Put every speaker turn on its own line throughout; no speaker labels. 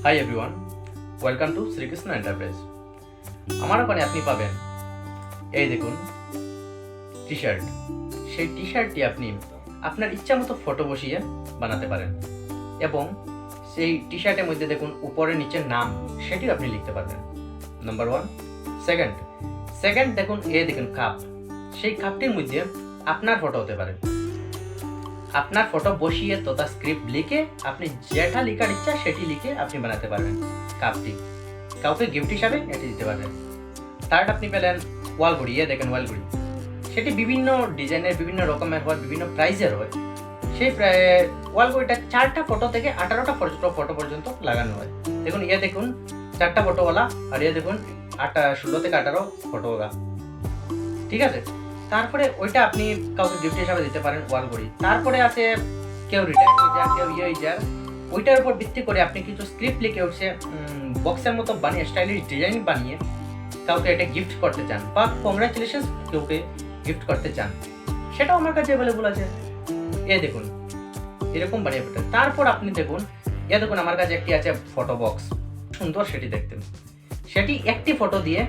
High everyone, welcome to Shrikrishna enterprise. আমার ওখানে আপনি পাবেন এই দেখুন টি শার্ট। সেই টি শার্টটি আপনি আপনার ইচ্ছা মতো ফটো বসিয়ে বানাতে পারেন এবং সেই টি শার্টের মধ্যে দেখুন উপরে নিচে নাম সেটিও আপনি লিখতে পারবেন। Number one. সেকেন্ড দেখুন দেখুন কাপ। সেই কাপটির মধ্যে আপনার ফটো হতে পারে। আপনার ফটো বসিয়ে তথা স্ক্রিপ্ট লিখে আপনি যেটা লেখার ইচ্ছা সেটি লিখে আপনি বানাতে পারবেন কাপটি। কাউকে গিফট হিসাবে এটি দিতে পারবেন। থার্ড আপনি পেলেন ওয়ালঘড়ি। দেখেন ওয়ালঘড়ি, সেটি বিভিন্ন ডিজাইনের, বিভিন্ন রকমের হয়, বিভিন্ন প্রাইজের হয়। সেই ওয়ালঘড়িটা 4টা ফটো থেকে 18টা ফটো পর্যন্ত লাগানো হয়। দেখুন দেখুন 4টা ফটোওয়ালা, আর দেখুন 16 থেকে 18 ফটোওয়ালা। ঠিক আছে, তারপরে ওইটা আপনি কাউকে গিফট হিসাবে দিতে পারেন ওয়ালঘড়ি। তারপরে আছে কেউ রিটায়ার হয়ে যায়, কেউ হয়ে যায়, ওইটার উপর ভিত্তি করে আপনি কিছু স্ক্রিপ্ট লিখে উঠছে বক্সের মতো বানিয়ে স্টাইলিশ ডিজাইন বানিয়ে কাউকে এটা গিফট করতে চান বা কংগ্রাচুলেশন কাউকে গিফট করতে চান, সেটাও আমার কাছে অ্যাভেলেবল আছে। দেখুন এরকম বানিয়ে পেতে। তারপর আপনি দেখুন দেখুন আমার কাছে একটি আছে ফটো বক্স, সুন্দর সেটি দেখতে। সেটি একটি ফটো দিয়ে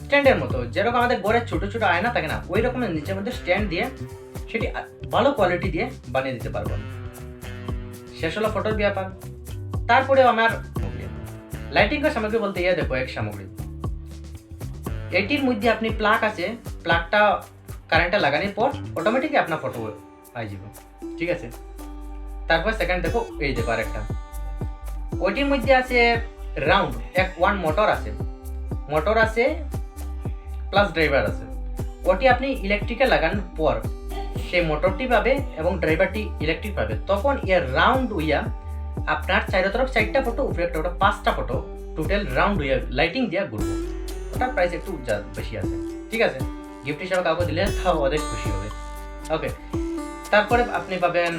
স্ট্যান্ডের মতো, যেরকম আমাদের ঘরে ছোট ছোট আয়না থাকে না, ওই রকমের নিচের মধ্যে স্ট্যান্ড দিয়ে সেটি ভালো কোয়ালিটি দিয়ে বানিয়ে দিতে পারবো। শেষ হলো ফটোর ব্যাপার। তারপরে আমার লাইটিং এর সামগ্রী বলতে দেখো এক সামগ্রী। এটির মধ্যে আপনি প্লাগ আছে, প্লাগটা কারেন্টে লাগানোর পর অটোমেটিকলি আপনার ফটো আই যাব। ঠিক আছে, তারপর সেকেন্ড দেখো দেখো আরেকটা। ওইটির মধ্যে আছে রাউন্ড ওয়ান মোটর আছে প্লাস ড্রাইভার আছে। ওটি আপনি ইলেকট্রিকে লাগানোর পর সেই মোটরটি পাবে এবং ড্রাইভারটি ইলেকট্রিক পাবে। তখন রাউন্ড হইয়া আপনার চারো তরফ 4টা ফটো, উপরে একটা 5টা ফটো, টোটাল রাউন্ড হইয়া লাইটিং দিয়া ঘুরবো। ওটার প্রাইস একটু বেশি আছে। ঠিক আছে, গিফট হিসাবে কাউকে দিলে তাও অনেক খুশি হবে। ওকে, তারপরে আপনি পাবেন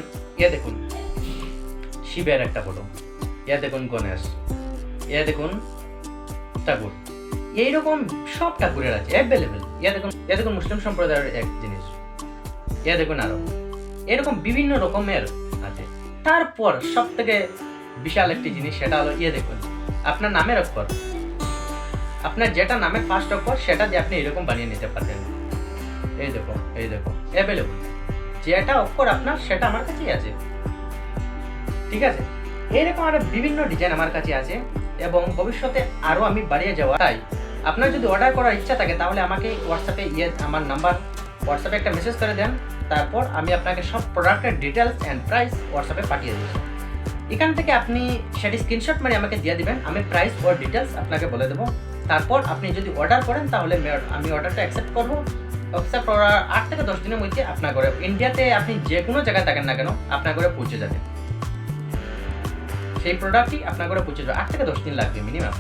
দেখুন শিবের একটা ফটো, দেখুন গণেশ, দেখুন ঠাকুর, এইরকম সব ঠাকুরের আছে অ্যাভেলেবেল। দেখুন মুসলিম সম্প্রদায়ের এক জিনিস, দেখুন আরো এরকম বিভিন্ন রকমের আছে। তারপর সব থেকে বিশাল একটি জিনিস, সেটা হলো দেখুন আপনার নামের অক্ষর। আপনার যেটা নামের ফার্স্ট অক্ষর সেটা দিয়ে আপনি এরকম বানিয়ে নিতে পারবেন। দেখো অ্যাভেলেবল যেটা অক্ষর আপনার সেটা আমার কাছেই আছে। ঠিক আছে, এইরকম আরো বিভিন্ন ডিজাইন আমার কাছে আছে এবং ভবিষ্যতে আরো আমি বাড়িয়ে যাওয়া। তাই আপনার যদি অর্ডার করার ইচ্ছা থাকে তাহলে আমাকে হোয়াটসঅ্যাপে আমার নাম্বার হোয়াটসঅ্যাপে একটা মেসেজ করে দেন। তারপর আমি আপনাকে সব প্রোডাক্টের ডিটেলস অ্যান্ড প্রাইস হোয়াটসঅ্যাপে পাঠিয়ে দেবো। এখান থেকে আপনি সেটি স্ক্রিনশট মানে আমাকে দিয়ে দিবেন, আমি প্রাইস ও ডিটেলস আপনাকে বলে দেবো। তারপর আপনি যদি অর্ডার করেন তাহলে আমি অর্ডারটা অ্যাকসেপ্ট করবো। অ্যাকসেপ্ট করার 8 থেকে 10 দিনের মধ্যে আপনার ঘরে, ইন্ডিয়াতে আপনি যে কোনো জায়গায় থাকেন না কেন, আপনার ঘরে পৌঁছে যাবে। সেই প্রোডাক্টটি আপনার ঘরে পৌঁছে যাবে। 8 থেকে 10 দিন লাগবে মিনিমাম।